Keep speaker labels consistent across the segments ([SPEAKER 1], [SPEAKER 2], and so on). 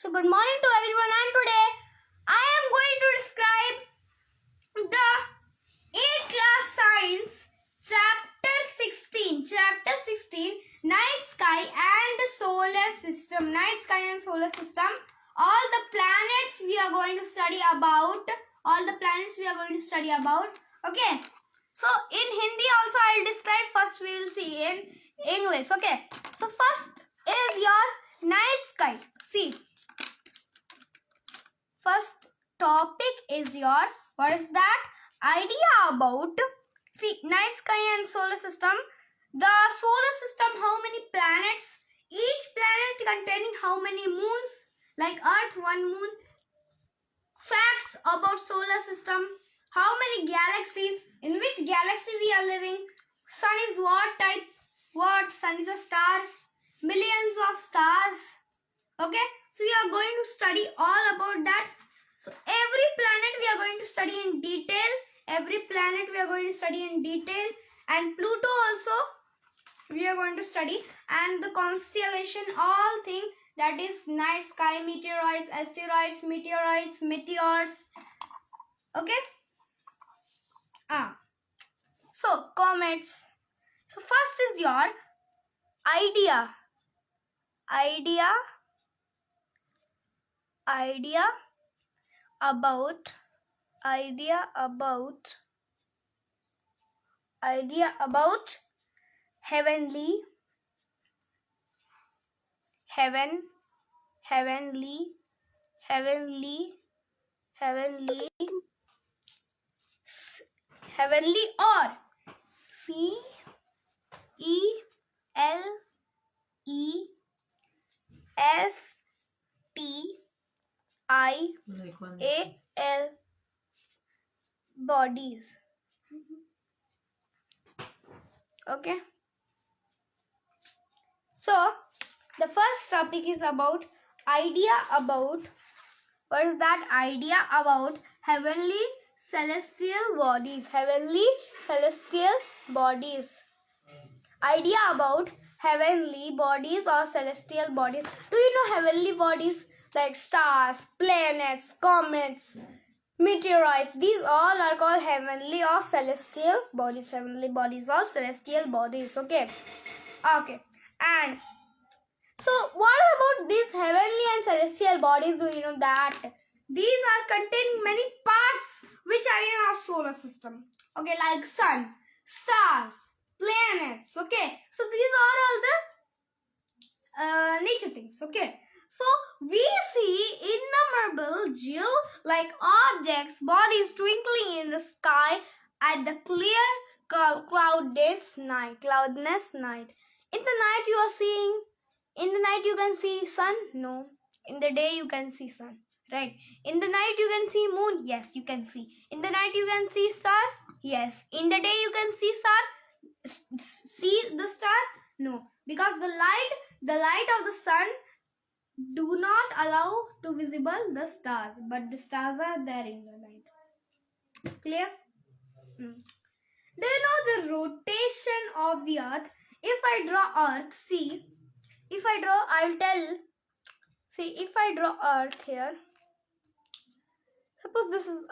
[SPEAKER 1] So good morning to everyone, and today I am going to describe the 8th class science chapter 16 night sky and solar system. Night sky and solar system, all the planets we are going to study about. Okay, so in Hindi also I'll describe. First we will see in English. Okay, so first is your night sky. See, first topic is your, what is that? Idea about, see, night sky and solar system. The solar system, how many planets? Each planet containing how many moons? Like Earth, 1 moon. Facts about solar system. How many galaxies? In which galaxy we are living? Sun is what type? What? Sun is a star. Millions of stars. Okay, so we are going to study all about that. So every planet we are going to study in detail. And Pluto also we are going to study. And the constellation, all things, that is night sky, meteoroids, asteroids, meteors. Okay. So comets. So first is your idea about heavenly or CELESTIAL bodies. Okay, so the first topic is about idea about, what is that? Idea about heavenly celestial bodies. Idea about heavenly bodies or celestial bodies. Do you know heavenly bodies like stars, planets, comets, meteoroids? These all are called heavenly or celestial bodies. Okay. And so what about these heavenly and celestial bodies? Do you know that these are containing many parts which are in our solar system? Okay, like sun, stars, planets. Okay, so these are all the nature things. Okay, so we see innumerable like objects, bodies twinkling in the sky at the clear cloudless night. In the night you are seeing, in the night you can see sun? No. In the day you can see sun, right? In the night you can see moon? Yes, you can see. In the night you can see star? Yes. In the day you can see see the star? No, because the light of the sun do not allow to visible the stars, but the stars are there in the night. Clear? Do you know the rotation of the earth? If I draw earth, see, if I draw earth here, suppose this is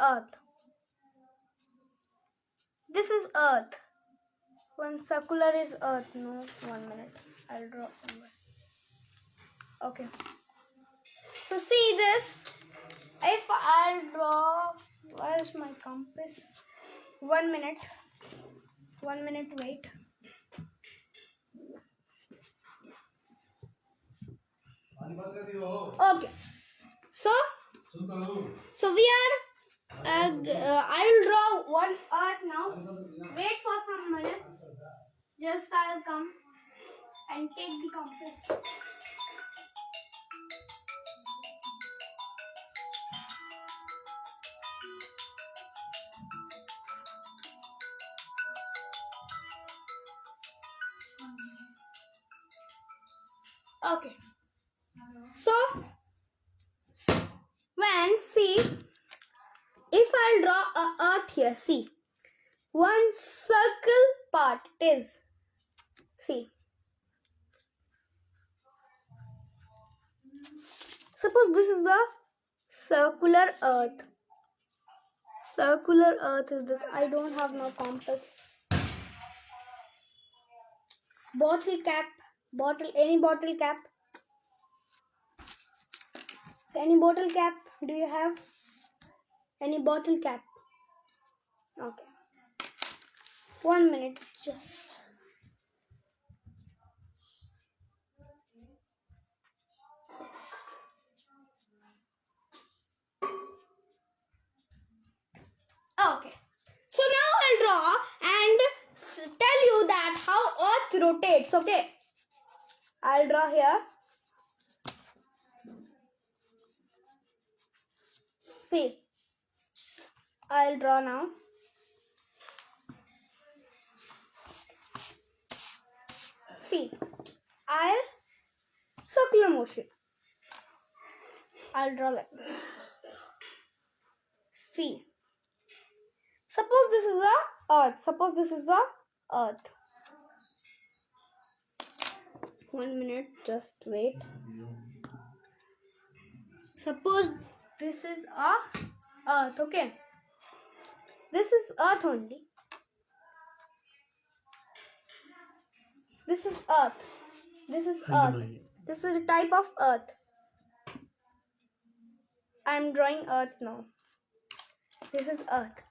[SPEAKER 1] earth. One circular is earth. No, 1 minute. I'll draw. Okay. So see this. If I'll draw, where's my compass? 1 minute. 1 minute, wait. Okay. So we are, I'll draw one earth now. Wait for some minutes. Just I'll come and take the compass. Okay. So when, see, if I'll draw a earth here, see, one circle part is, see, Suppose this is the circular earth. Circular earth is this. I don't have no compass. Bottle cap. Any bottle cap? So any bottle cap? Do you have any bottle cap? Okay. 1 minute just. Okay. So now I'll draw and tell you that how Earth rotates. Okay. I'll draw here. See. I'll draw now. See. I'll circular motion. I'll draw like this. See. Suppose this is the earth. Suppose this is the earth. 1 minute, just wait. Suppose this is a earth, okay? This is earth only. This is earth. This is earth. This is a type of earth. I am drawing earth now. This is earth.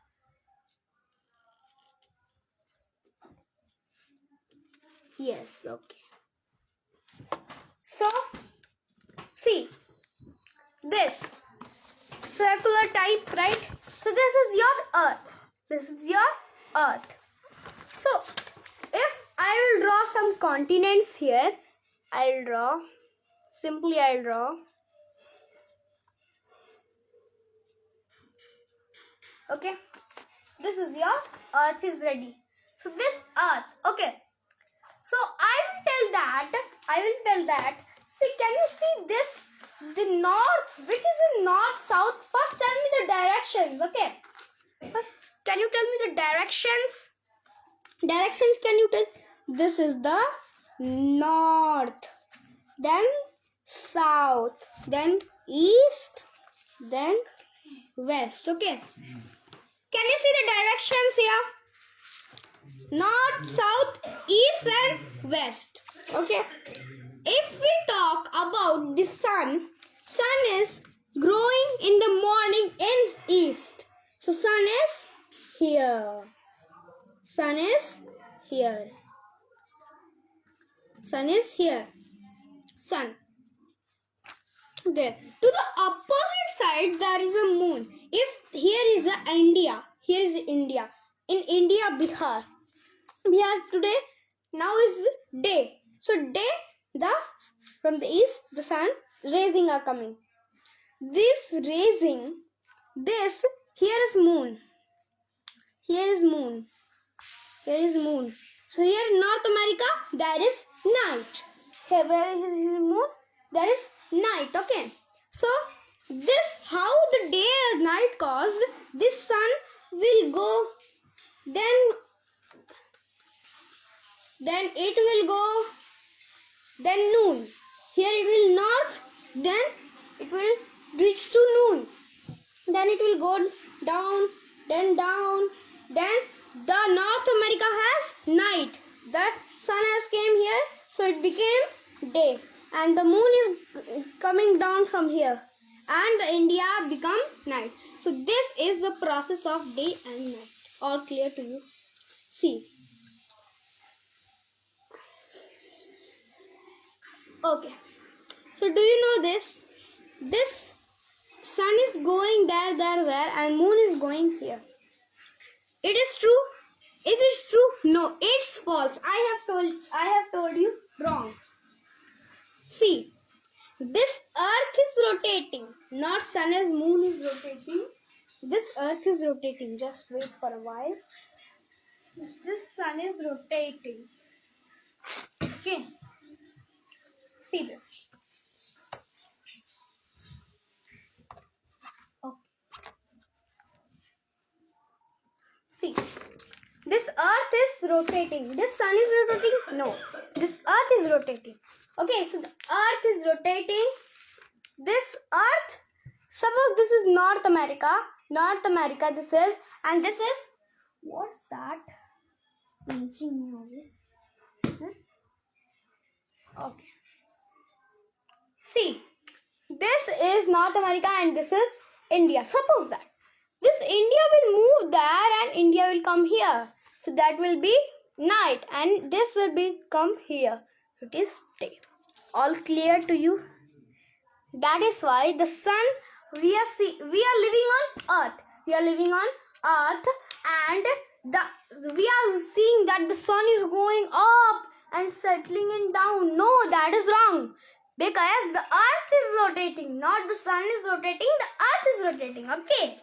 [SPEAKER 1] Yes, okay. So, see, this circular type, right? So this is your earth. This is your earth. So, if I will draw some continents here, I'll draw. Simply I'll draw. Okay. This is your earth is ready. So this earth, okay. So I will tell that, see, can you see this, the north, which is in north, south? First tell me the directions, okay? First, can you tell me the directions? Directions, can you tell? This is the north, then south, then east, then west, okay? Can you see the directions here? North, south, east and west. Okay. If we talk about the sun is growing in the morning in east. So sun is here. Sun is here. Sun is here. Sun. Okay. To the opposite side there is a moon. If here is India. Here is India. In India, Bihar. Bihar today now is day. So day, from the east the sun raising are coming. This raising, this here is moon. Here is moon. Here is moon. So here in North America there is night. Here where is moon? There is night. Okay. So this how the day and night caused. This sun will go. Then it will go. Then noon. Here it will north. Then it will reach to noon. Then it will go down. Then down. Then the North America has night. The sun has came here. So it became day. And the moon is coming down from here. And the India become night. So this is the process of day and night. All clear to you? See. Okay. So do you know this? This sun is going there, and moon is going here. It is true? Is it true? No, it's false. I have told you wrong. See, this earth is rotating. Not sun as moon is rotating. This earth is rotating. Just wait for a while. This sun is rotating. Okay. See this. Okay. See. This earth is rotating. This sun is rotating? No. This earth is rotating. Okay, so the earth is rotating. this Earth, suppose this is North America, this is, and this is, what's that? Making noise. Okay. See, this is North America and this is India. Suppose that this India will move there and India will come here. So that will be night and this will become here. It is day. All clear to you? That is why the sun, we are living on Earth. We are living on Earth and we are seeing that the sun is going up and settling in down. No, that is wrong. Because the Earth is rotating, not the sun is rotating, the Earth is rotating. Okay.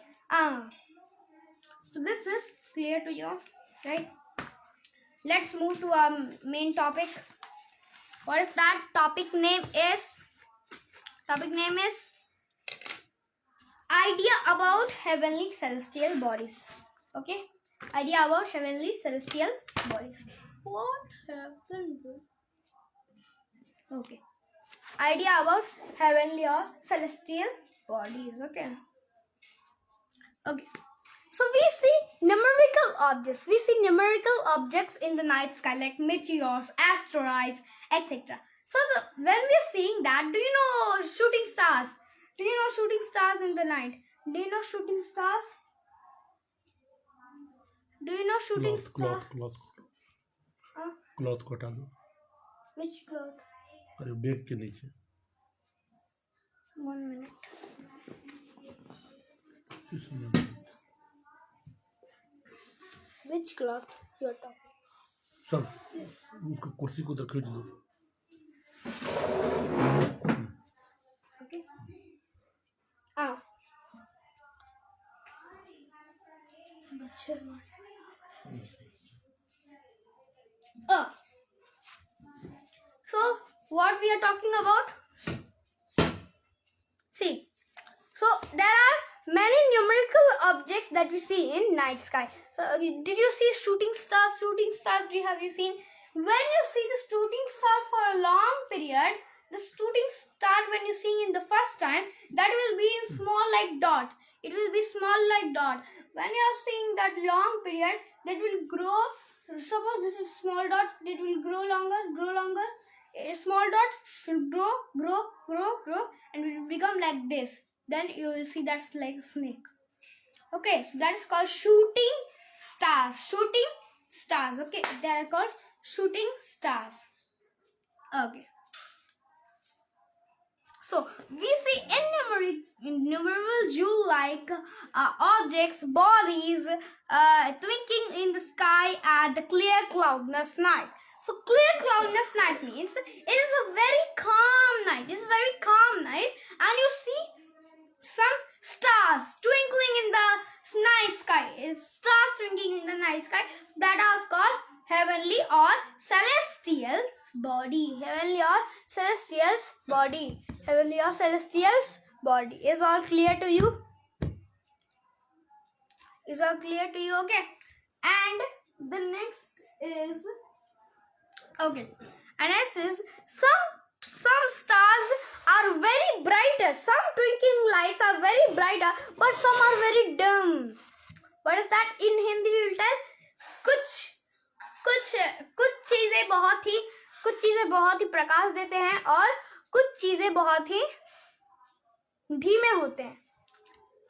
[SPEAKER 1] So this is clear to you, right? Let's move to our main topic. What is that? Topic name is idea about heavenly celestial bodies. Okay, idea about heavenly celestial bodies. What happened? Okay, idea about heavenly or celestial bodies. Okay. So we see numerical objects. We see numerical objects in the night sky like meteors, asteroids, etc. So when we are seeing that, do you know shooting stars? Do you know shooting stars in the night? Do you know shooting stars? Do you know shooting stars?
[SPEAKER 2] Cloth को हटा दो.
[SPEAKER 1] Which cloth?
[SPEAKER 2] अरे bag के नीचे.
[SPEAKER 1] 1 minute.
[SPEAKER 2] इसमें.
[SPEAKER 1] Which cloth you are talking?
[SPEAKER 2] सब. उसको कुर्सी को उधर खींच दो.
[SPEAKER 1] Okay. So what we are talking about? See, so there are many numerical objects that we see in night sky. So did you see shooting stars? Shooting stars, have you seen? When you see the shooting star for a long period, the shooting star when you see in the first time, that will be in small like dot. It will be small like dot. When you are seeing that long period, that will grow. Suppose this is small dot, it will grow longer. A small dot will grow, and it will become like this. Then you will see that's like a snake. Okay, so that is called shooting stars. Shooting stars. Okay, they are called shooting stars. Okay. So we see innumerable jewel-like objects, bodies twinkling in the sky at the clear cloudless night. So clear cloudless night means it is a very calm night. It's a very calm night, and you see some stars twinkling in the night sky. Stars twinkling in the night sky. That is called heavenly or celestial body. Heavenly or celestial body. Heavenly or celestial body. Is all clear to you? Is all clear to you? Okay. And the next is and next is some stars are very brighter. Some twinkling lights are very brighter, but some are very dim. What is that? In Hindi we will tell कुछ चीजें बहुत ही प्रकाश देते हैं और कुछ चीजें बहुत ही धीमे होते हैं.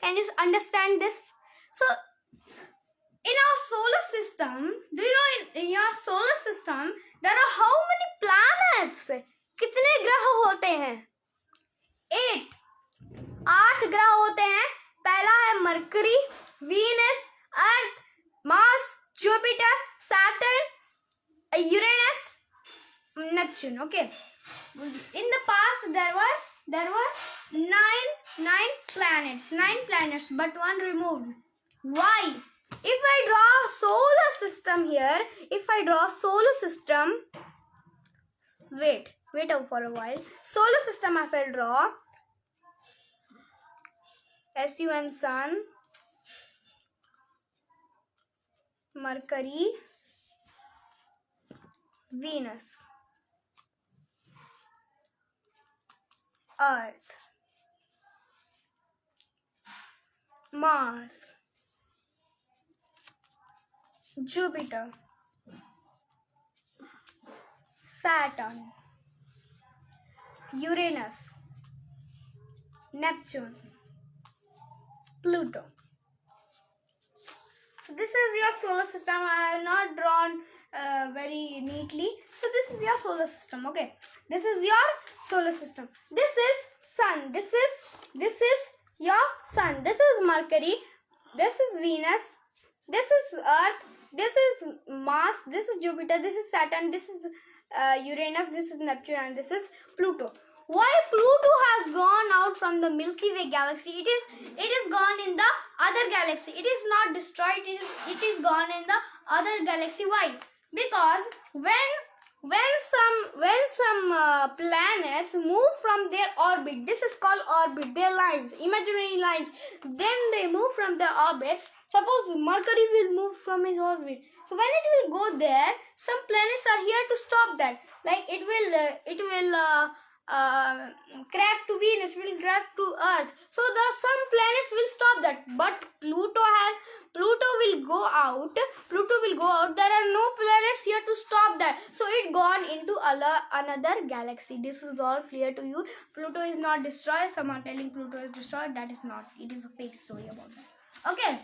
[SPEAKER 1] Can you understand this? So in our solar system, do you know in your solar system there are how many planets? कितने ग्रह होते हैं? 8 ग्रह होते हैं. पहला है mercury, Venus, earth, Mars, Jupiter, Saturn, Uranus, Neptune. Okay. In the past there were 9 planets, but one removed. Why? If I draw a solar system here, wait for a while. Solar system I will draw. Sun, Sun, Mercury, Venus, Earth, Mars, Jupiter, Saturn, Uranus, Neptune, Pluto. So this is your solar system. I have not drawn very neatly. So this is your solar system. Okay, this is your solar system. This is Sun. This is your Sun. This is Mercury. This is Venus. This is Earth. This is Mars. This is Jupiter. This is Saturn. This is Uranus. This is Neptune, and this is Pluto. Why Pluto has gone out from the Milky Way galaxy? It is gone in the other galaxy. It is not destroyed. It is gone in the other galaxy. Why? Because when some planets move from their orbit, this is called orbit. Their lines, imaginary lines. Then they move from their orbits. Suppose Mercury will move from his orbit. So when it will go there, some planets are here to stop that. Like it will crack to Venus, will crack to Earth. So some planets will stop that. But Pluto will go out. There are no planets here to stop that. So it gone into another galaxy. This is all clear to you. Pluto is not destroyed. Some are telling Pluto is destroyed. That is not. It is a fake story about that. Okay.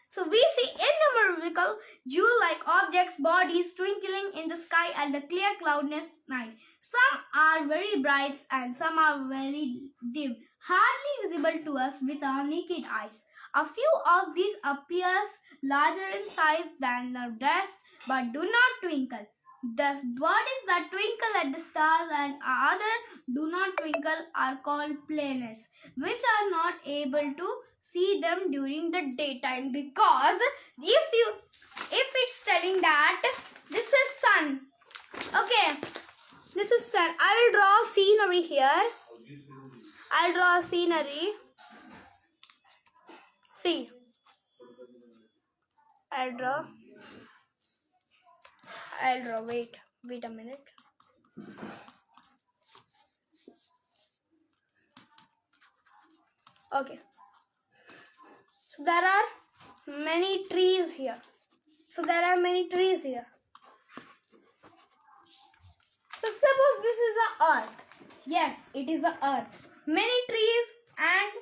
[SPEAKER 1] So we see innumerable jewel-like objects, bodies twinkling in the sky at the clear cloudless night. Some are very bright and some are very dim, hardly visible to us with our naked eyes. A few of these appears larger in size than the rest, but do not twinkle. The bodies that twinkle at the stars and other do not twinkle are called planets, which are not able to see them during the daytime, because if it's telling that this is sun, okay, this is sun. I will draw scenery here. I'll draw scenery. See, I'll draw. Wait a minute. Okay. So there are many trees here. So suppose this is the earth. Yes, it is the earth. Many trees and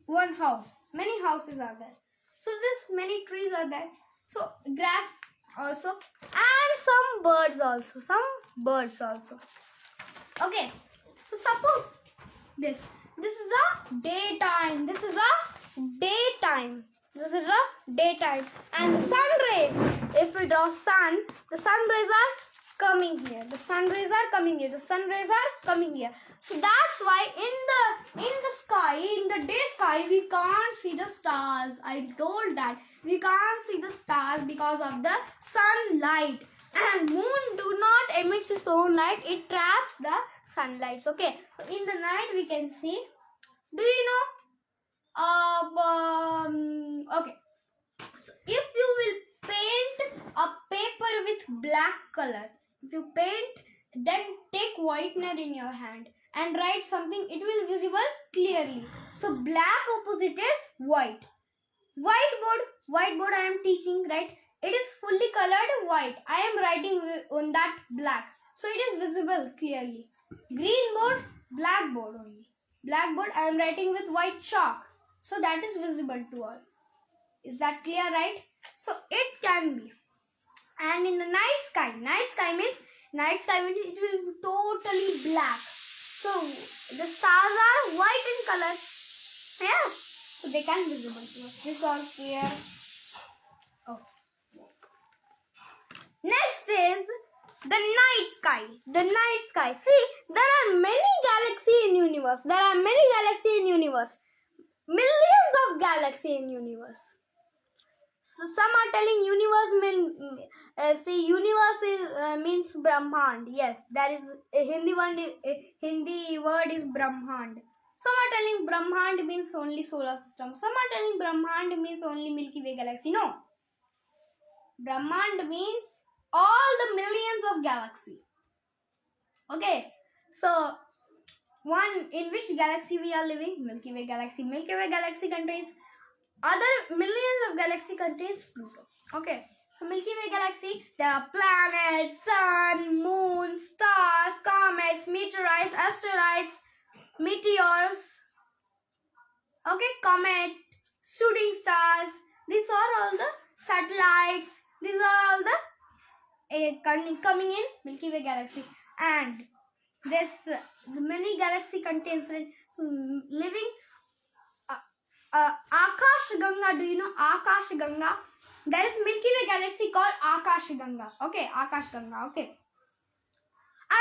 [SPEAKER 1] one house. Many houses are there. So this many trees are there. So grass also and some birds also. Okay. So suppose this is the daytime. And the sun rays, if we draw sun, the sun rays are coming here. So that's why in the day sky, we can't see the stars. I told that we can't see the stars because of the sunlight. And moon do not emit its own light. It traps the sunlight. Okay. So in the night we can see. Do you know? Okay. So if you will paint a paper with black color, then take whitener in your hand and write something, it will visible clearly. So black opposite is white. Whiteboard I am teaching, right? It is fully colored white. I am writing on that black. So it is visible clearly. Green board, blackboard only. Blackboard I am writing with white chalk. So that is visible to all. Is that clear, right? So it can be. And in the night sky means it will be totally black. So the stars are white in color. Yeah. So they can be visible to us. This is all clear. Oh. Next is the night sky. See, there are many galaxies in universe. Millions of galaxies in universe. So some are telling universe means Brahmand. Yes, that is a Hindi word is Brahmand. Some are telling Brahmand means only solar system. Some are telling Brahmand means only Milky Way galaxy. No. Brahmand means all the millions of galaxies. Okay. So one, in which galaxy we are living? Milky Way galaxy. Milky Way galaxy contains other millions of galaxy contains Pluto. Okay. So Milky Way galaxy, there are planets, sun, moon, stars, comets, meteorites, asteroids, meteors. Okay, comet, shooting stars. These are all the satellites. These are all the coming in Milky Way galaxy. And this many galaxy contains living Akash Ganga. Do you know Akash Ganga? There is Milky Way galaxy called Akash Ganga. Okay, Akash Ganga. Okay.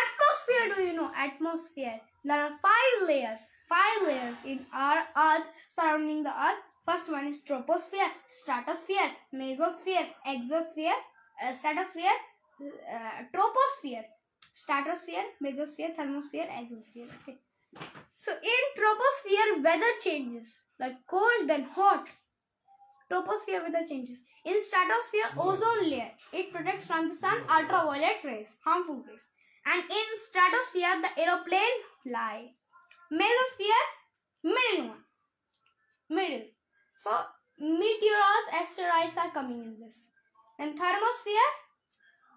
[SPEAKER 1] Atmosphere. Do you know atmosphere? There are 5 layers. 5 layers in our Earth, surrounding the Earth. First one is troposphere, stratosphere, mesosphere, exosphere, stratosphere, troposphere, stratosphere, mesosphere, thermosphere, exosphere. Okay. So in troposphere, weather changes, like cold then hot. Troposphere weather changes. In stratosphere, ozone layer. It protects from the sun ultraviolet rays, harmful rays. And in stratosphere, the aeroplane fly. Mesosphere, middle one. Middle. So meteors, asteroids are coming in this. Then thermosphere,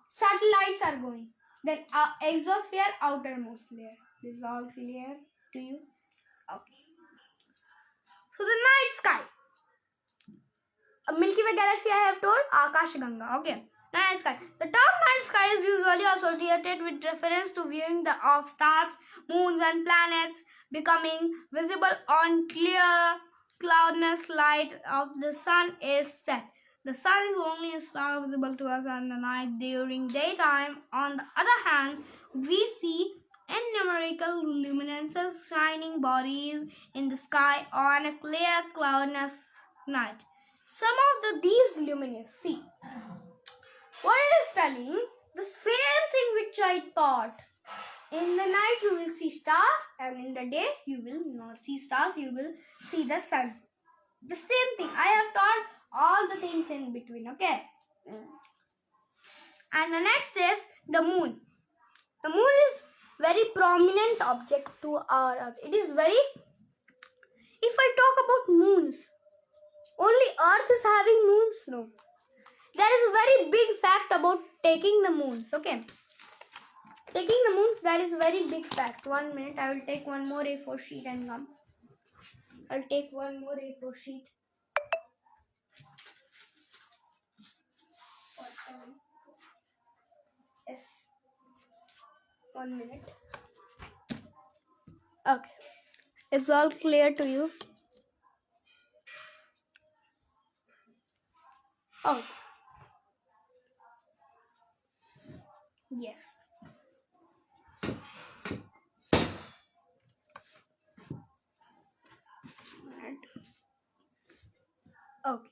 [SPEAKER 1] satellites are going. Then exosphere, outermost layer. This is all clear to you? Okay. So the night sky. A Milky Way galaxy I have told, Akash Ganga. Okay. The night sky. The term night sky is usually associated with reference to viewing the of stars, moons and planets becoming visible on clear cloudless light of the sun is set. The sun is only a star visible to us at the night. During daytime, on the other hand, we see innumerable luminescent shining bodies in the sky on a clear cloudless night. Some of these luminous, see, what it is telling, the same thing which I taught. In the night you will see stars, and in the day you will not see stars, you will see the sun. The same thing. I have taught all the things in between, okay? And the next is the moon. The moon is very prominent object to our Earth. It is very, if I talk about moons, only Earth is having moons? No. There is a very big fact about taking the moons, okay? Taking the moons, that is a very big fact. 1 minute, I will take one more A4 sheet and come. I will take one more A4 sheet. Yes. 1 minute. Okay. Is all clear to you? Oh. Yes. Okay.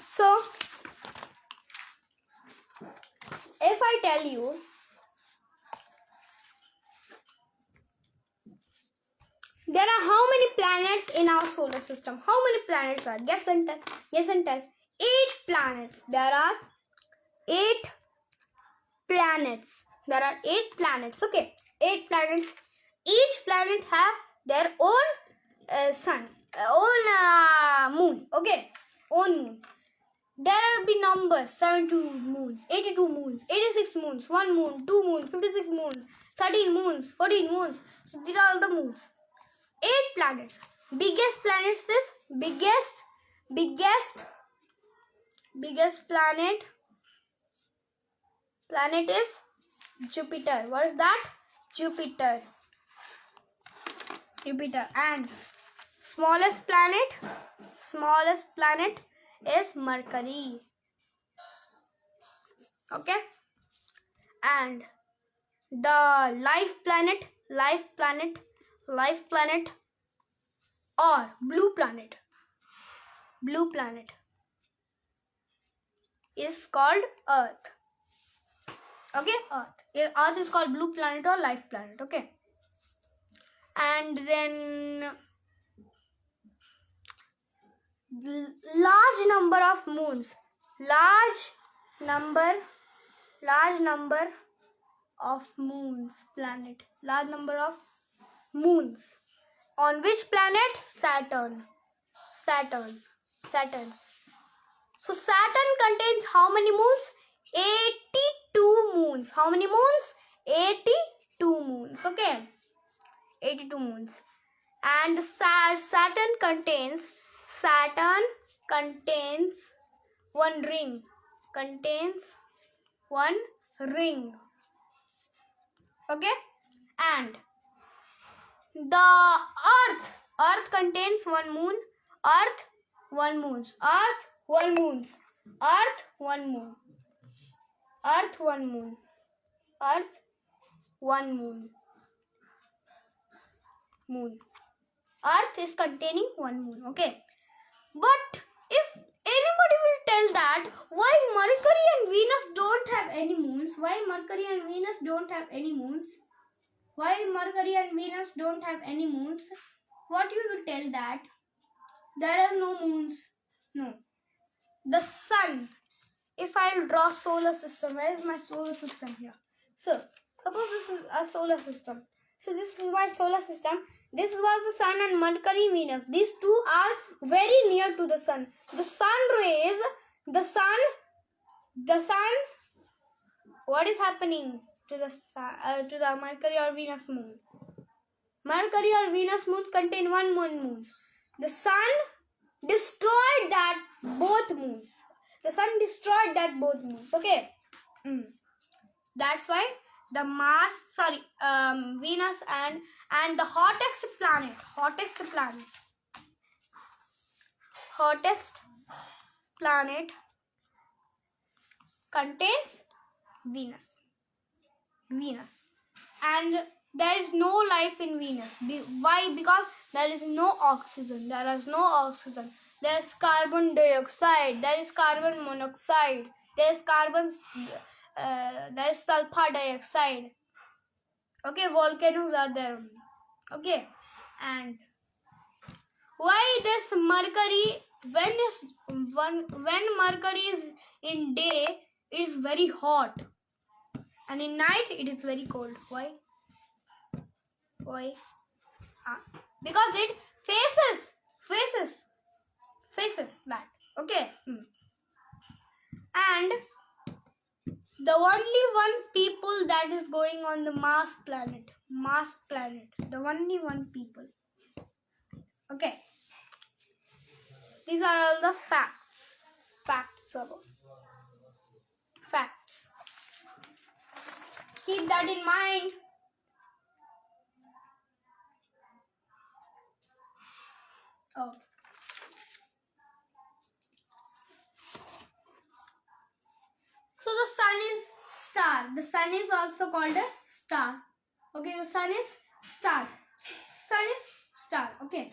[SPEAKER 1] So, if I tell you, there are how many planets in our solar system? How many planets are? Guess and tell. Guess and tell. 8 planets. There are 8 planets. There are 8 planets. Okay. 8 planets. Each planet have their own sun, own moon. Okay. Own moon. There will be numbers: 72 moons, 82 moons, 86 moons, 1 moon, 2 moons, 56 moons, 13 moons, 14 moons. So these are all the moons. 8 planets. Biggest planets is biggest planet is Jupiter. What is that? Jupiter. And smallest planet is Mercury. Okay. And the life planet or blue planet is called Earth. Okay, Earth is called blue planet or life planet. Okay. And then large number of moons, large number of moons, planet, large number of moons. On which planet? Saturn. So Saturn contains how many moons? 82 moons. How many moons? 82 moons. Okay. 82 moons. And Saturn contains one ring. Okay. And the Earth contains one moon. Earth, one moon. Earth, one moon. Earth, one moon. Earth, one moon. Earth, one moon. Moon. Earth is containing one moon. Okay. But if anybody will tell that why Mercury and Venus don't have any moons, why Mercury and Venus don't have any moons, what you will tell that there are no moons? No. The sun. If I'll draw solar system, where is my solar system here? So, suppose this is a solar system. So this is my solar system. This was the sun and Mercury, Venus. These two are very near to the sun. The sun rays, what is happening to the Mercury or Venus moon? Mercury or Venus moon contain one moon. The sun destroyed that both moons. Okay. That's why the Venus and the hottest planet contains Venus. And there is no life in Venus. Why? Because there is no oxygen. There is carbon dioxide. There is carbon monoxide. There is sulfur dioxide. Okay, volcanoes are there. Okay, and why this Mercury? When Mercury is in day, it is very hot, and in night it is very cold. Why? Because it faces that. Okay. And the only one people that is going on the Mars planet. The only one people. Okay. These are all the facts. Facts. Keep that in mind. Oh. So the sun is star. The sun is also called a star. Okay, the sun is star. Okay.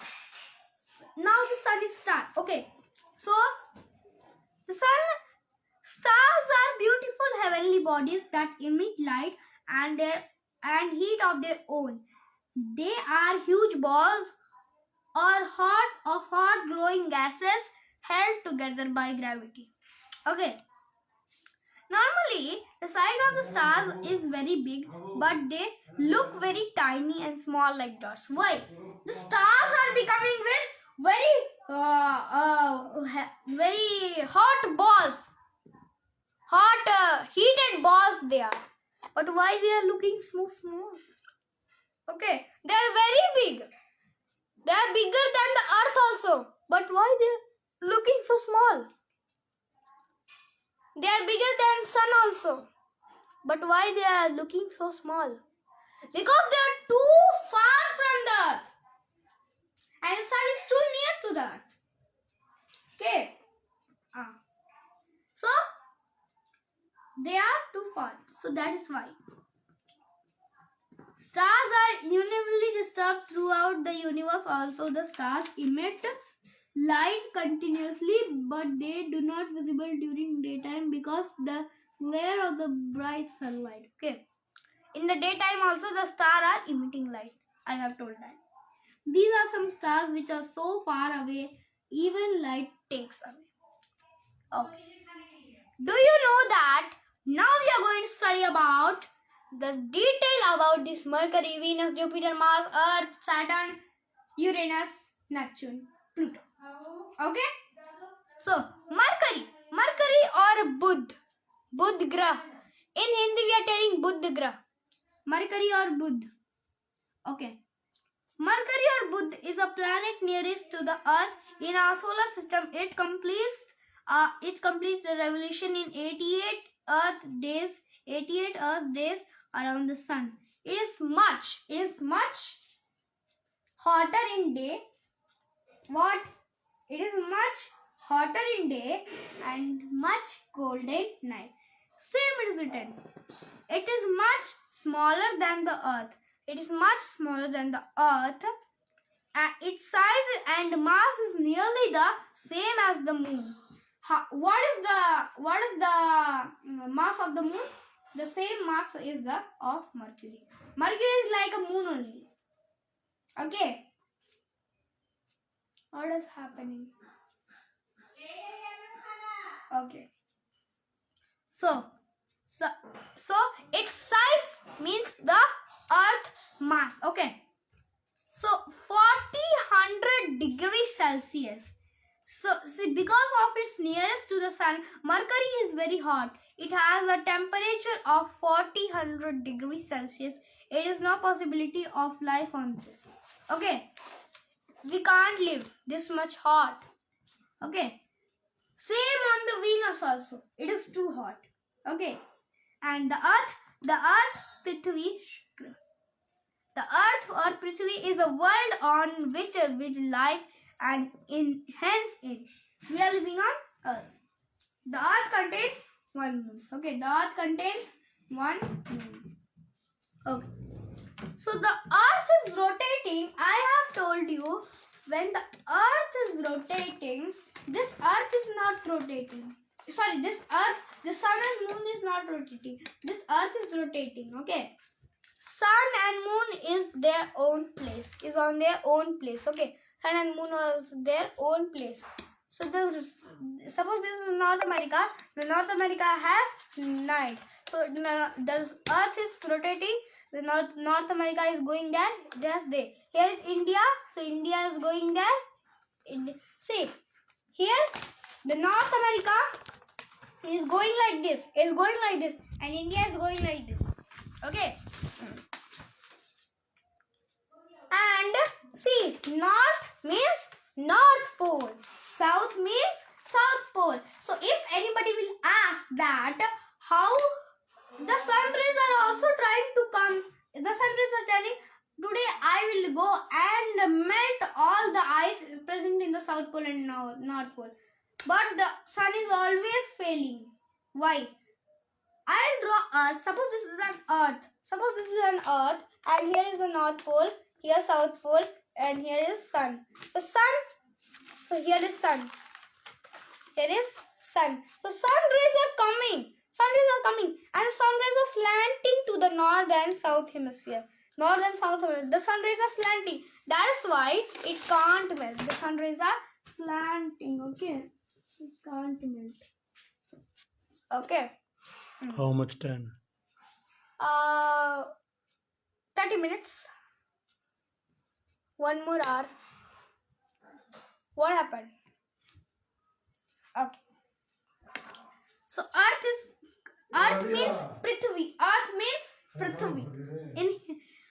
[SPEAKER 1] Now the sun is star. Okay. So the stars are beautiful heavenly bodies that emit light and heat of their own. They are huge balls or hot glowing gases held together by gravity. Okay. Normally, the size of the stars is very big, but they look very tiny and small like dots. Why? The stars are becoming very hot balls, heated balls they are. But why they are looking so small? Okay, they are very big. They are bigger than the earth also. But why they are looking so small? They are bigger than sun also. But why they are looking so small? Because they are too far from the earth. And the sun is too near to the earth. Okay. So, they are too far. So that is why. Stars are uniformly disturbed throughout the universe. Also, the stars emit light continuously, but they do not visible during daytime because the glare of the bright sunlight. Okay. In the daytime also the stars are emitting light. I have told that. These are some stars which are so far away, even light takes away. Okay. Do you know that now we are going to study about the detail about this Mercury, Venus, Jupiter, Mars, Earth, Saturn, Uranus, Neptune, Pluto. Okay? So, Mercury or Budh Grah. In Hindi we are telling Budh Grah. Mercury or Budh. Okay. Mercury or Budh is a planet nearest to the Earth in our solar system. It completes the revolution in 88 Earth days around the sun. It is much hotter in day. What? It is much hotter in day and much colder at night. Same it is written. It is much smaller than the Earth. It is much smaller than the Earth. Its size and mass is nearly the same as the Moon. What is the mass of the Moon? The same mass is the of Mercury. Mercury is like a moon only. Okay. What is happening? Okay. So its size means the Earth mass. Okay. So 40-100 degrees Celsius. So see, because of its nearest to the sun, Mercury is very hot. It has a temperature of 40-100 degrees Celsius. It is no possibility of life on this. Okay. We can't live this much hot. Okay. Same on the Venus also. It is too hot. Okay. And the Earth, Prithvi. The Earth or Prithvi is a world on which life and hence it. We are living on Earth. The Earth contains one moon. Okay. The Earth contains one moon. Okay. So the Earth is rotating. I have told you, when the Earth is rotating, this Earth is not rotating. Sorry, this Earth, the sun and moon is not rotating. This Earth is rotating. Okay. Sun and moon is their own place. Is on their own place. Okay. Sun and moon are their own place. So suppose this is North America. The North America has night. So the Earth is rotating. The North America is going there. Just there. Here is India. So India is going there. See, here the North America is going like this. Is going like this, and India is going like this. Okay. And see, North means North Pole. South means South Pole. So if anybody will ask that how the sun rays are also trying to come, the sun rays are telling, today I will go and melt all the ice present in the South Pole and North Pole. But the sun is always failing. Why? I'll draw Earth. Suppose this is an Earth. Suppose this is an Earth, and here is the North Pole, here South Pole, and here is sun. The sun. So here is sun. Here is sun. So sun rays are coming. Sun rays are coming, and sun rays are slanting to the north and south hemisphere. North and south hemisphere. The sun rays are slanting. That is why it can't melt. The sun rays are slanting. Okay. It can't melt. Okay.
[SPEAKER 2] How much time?
[SPEAKER 1] 30 minutes. 1 more hour. What happened? Okay. So Earth means Prithvi. Earth means Prithvi. In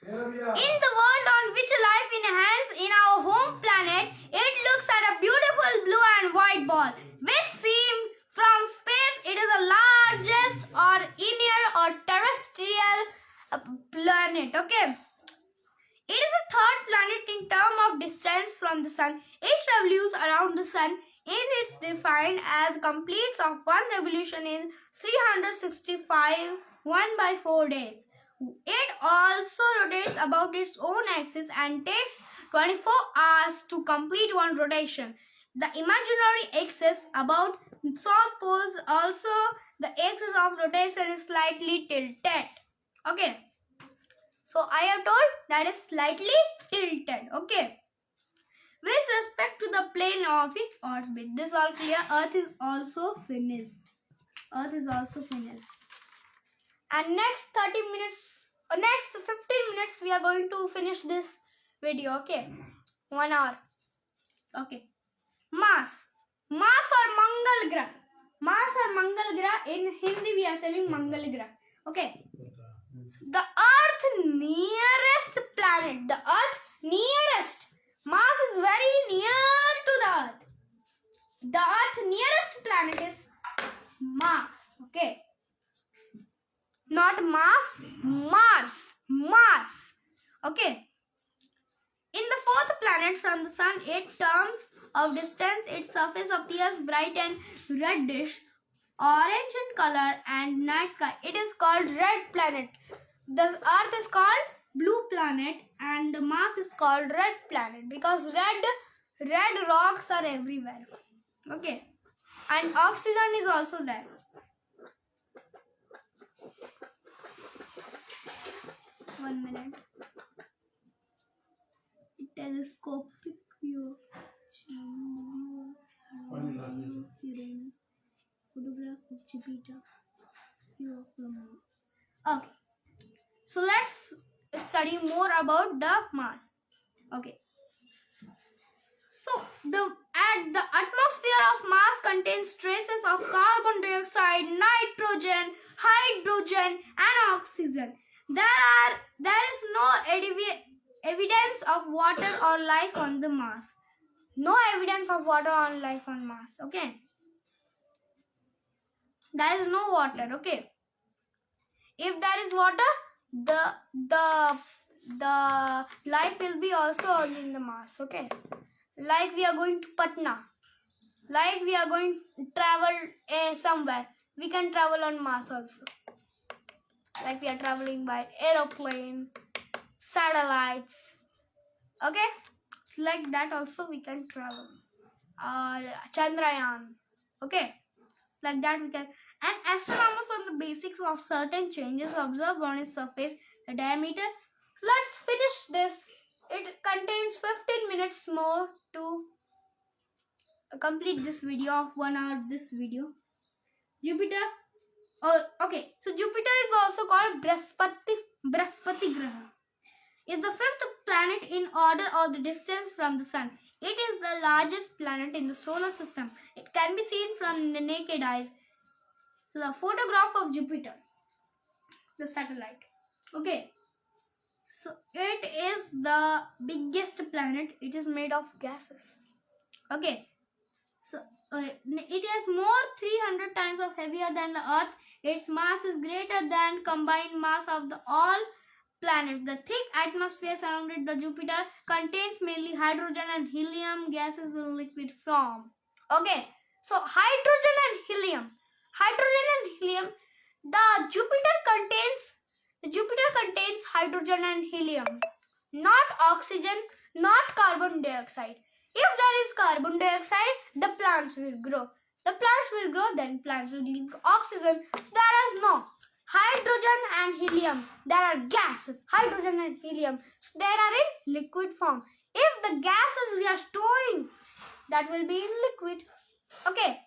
[SPEAKER 1] the world on which life enhances in our home planet, it looks at a beautiful blue and white ball, which seems from space it is the largest or inner or terrestrial planet. Okay. It is the third planet in terms of distance from the sun. It revolutes around the sun in its defined as completes of one revolution in 365 1/4 days. It also rotates about its own axis and takes 24 hours to complete one rotation. The imaginary axis about South Pole also, the axis of rotation is slightly tilted. Okay. So I have told that is slightly tilted. Okay. With respect to the plane of its orbit, this is all clear. Earth is also finished. Earth is also finished. And next 30 minutes, next 15 minutes, we are going to finish this video. Okay, 1 hour. Okay, Mars. Mars or Mangal Grah. Mars or Mangal Grah. In Hindi, we are saying Mangal Grah. Okay. The Earth nearest planet. The Earth nearest. Mars is very near to the Earth. The Earth nearest planet is Mars. Okay. Not Mars. Mars. Mars. Okay. In the fourth planet from the Sun, 8 terms of distance, its surface appears bright and reddish, orange in color and night sky. It is called red planet. The Earth is called blue planet and Mars is called red planet because red rocks are everywhere. Okay. And oxygen is also there. One minute. Telescopic view. Uranus. Photograph of Jupiter. View of the moon. Okay. So let's study more about the Mars. Okay. So the atmosphere of Mars contains traces of carbon dioxide, nitrogen, hydrogen, and oxygen. There is no evidence of water or life on the Mars. No evidence of water or life on Mars. Okay. There is no water. Okay. If there is water, the life will be also on in the Mars. Okay. Like we are going to Patna. Like we are going to travel somewhere. We can travel on Mars also. Like we are traveling by aeroplane, satellites. Okay. Like that also we can travel. Chandrayaan. Okay. Like that we can. And astronomers on the basics of certain changes observed on its surface, the diameter. Let's finish this. It contains 15 minutes more to complete this video of 1 hour. This video. Jupiter. Oh, okay. So Jupiter is also called Brahaspati Graha. Is the fifth planet in order or the distance from the Sun. It is the largest planet in the solar system. It can be seen from the naked eyes. So the photograph of Jupiter, the satellite. Okay. So it is the biggest planet. It is made of gases. Okay. So it is more 300 times of heavier than the Earth. Its mass is greater than combined mass of the all planets. The thick atmosphere surrounding the Jupiter contains mainly hydrogen and helium gases in liquid form. Okay. So hydrogen and helium. Hydrogen and helium. The Jupiter contains hydrogen and helium, not oxygen, not carbon dioxide. If there is carbon dioxide, the plants will grow. The plants will grow, then plants will give oxygen. There is no hydrogen and helium. There are gases, hydrogen and helium. So they are in liquid form. If the gases we are storing, that will be in liquid. Okay,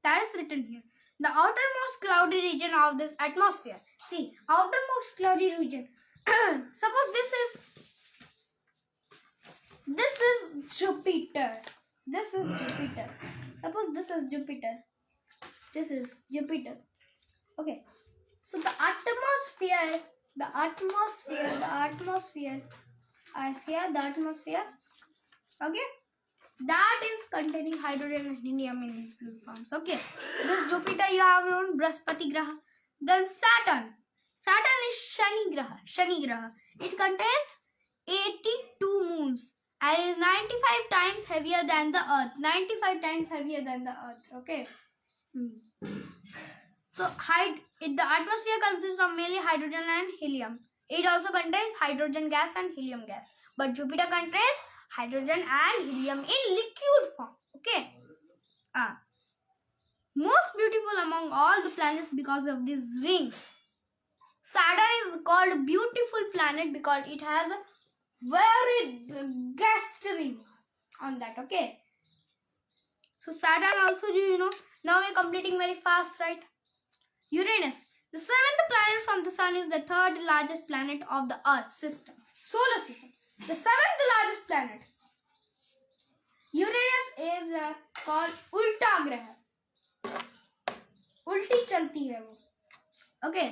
[SPEAKER 1] that is written here. The outermost cloudy region of this atmosphere. See, outermost cloudy region. Suppose this is Jupiter. This is Jupiter. Suppose this is Jupiter. This is Jupiter. Okay. So the atmosphere. I see here the atmosphere. Okay. That is containing hydrogen and helium in liquid forms. Okay. This Jupiter you have known Brahaspati Graha. Then Saturn. Saturn is Shani Graha. It contains 82 moons and is 95 times heavier than the Earth. 95 times heavier than the Earth. Okay. So the atmosphere consists of mainly hydrogen and helium. It also contains hydrogen gas and helium gas. But Jupiter contains hydrogen and helium in liquid form. Okay. Most beautiful among all the planets because of these rings. Saturn is called beautiful planet because it has a very gas ring on that. Okay. So Saturn also, you know, now we're completing very fast, right? Uranus. The seventh planet from the sun is the third largest planet of the Earth system, solar system. The seventh largest planet. Uranus is called Ulta Graha. Ulti chalti hai wo. Okay.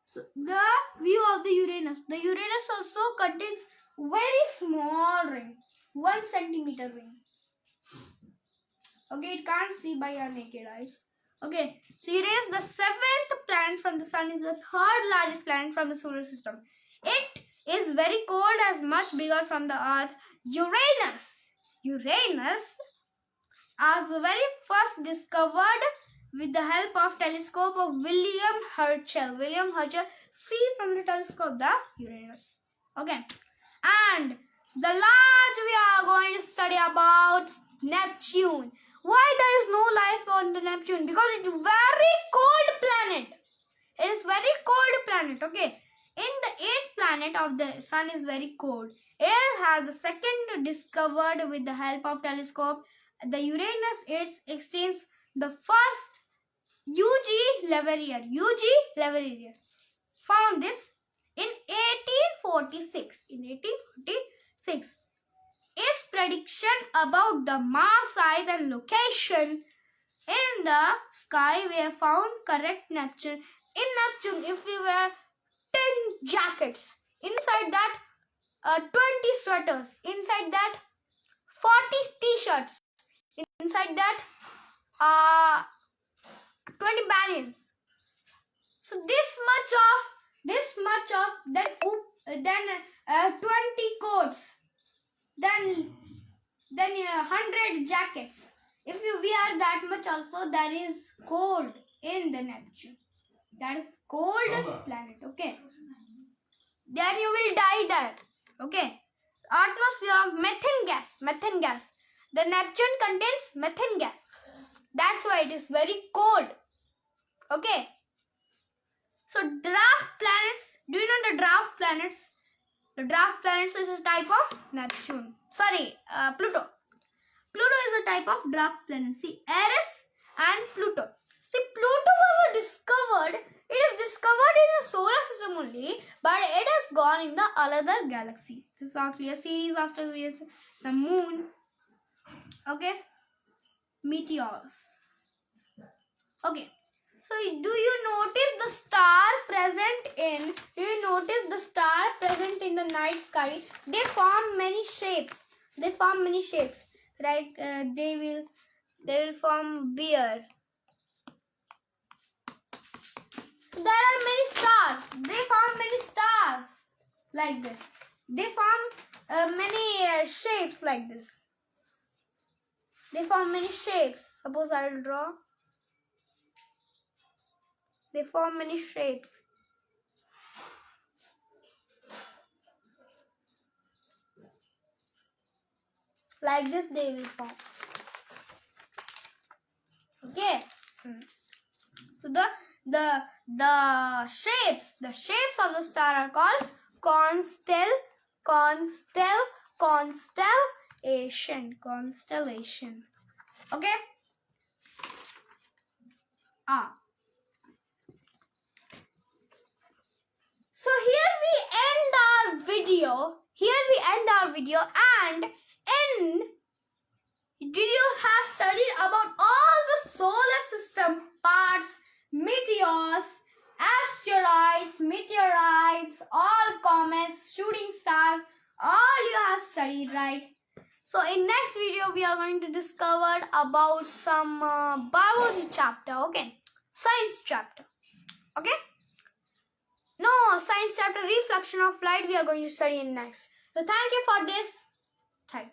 [SPEAKER 1] So the view of the Uranus. The Uranus also contains very small ring, 1 centimeter ring. Okay, it can't see by your naked eyes. Okay, so Uranus, the seventh planet from the sun, is the third largest planet from the solar system. It is very cold, as much bigger from the Earth. Uranus was the very first discovered with the help of telescope of William Herschel. William Herschel see from the telescope the Uranus. Okay, and the last we are going to study about Neptune. Why there is no life on the Neptune? Because it's a very cold planet. It is very cold planet. Okay, in the eighth planet of the sun is very cold. It has the second discovered with the help of telescope. The Uranus it extends the first UG Leverrier found this in 1846. In 1846, its prediction about the mass, size, and location in the sky were found correct. Neptune. In Neptune, if we wear 10 jackets, inside that 20 sweaters, inside that 40 t-shirts, inside that 20 banians. So this much of then 20 coats, then 100 jackets. If you wear that much also, there is cold in the Neptune. That is coldest planet. Okay. Then you will die there. Okay. Atmosphere of methane gas. The Neptune contains methane gas. That's why it is very cold. Okay. So dwarf planets. Do you know the dwarf planets? The dwarf planets is a type of Neptune. Pluto. Pluto is a type of dwarf planet. See, Eris and Pluto. See, Pluto was discovered. It is discovered in the solar system only, but it has gone in the another galaxy. This is actually a series after the moon. Okay, meteors. Okay, so do you notice the star present in? Do you notice the star present in the night sky? They form many shapes. Like they will form bear. There are many stars. They form many stars like this. They form many shapes like this. They form many shapes. Suppose I will draw. They form many shapes. Like this they will form. Okay. So the shapes of the star are called constellation. Okay. So here we end our video. And did you have studied about all the solar system parts, meteors, asteroids, meteorites, all comets, shooting stars, all you have studied, right? So in next video we are going to discover about some biology chapter, okay? Science chapter, okay? No, science chapter reflection of light we are going to study in next. So thank you for this time.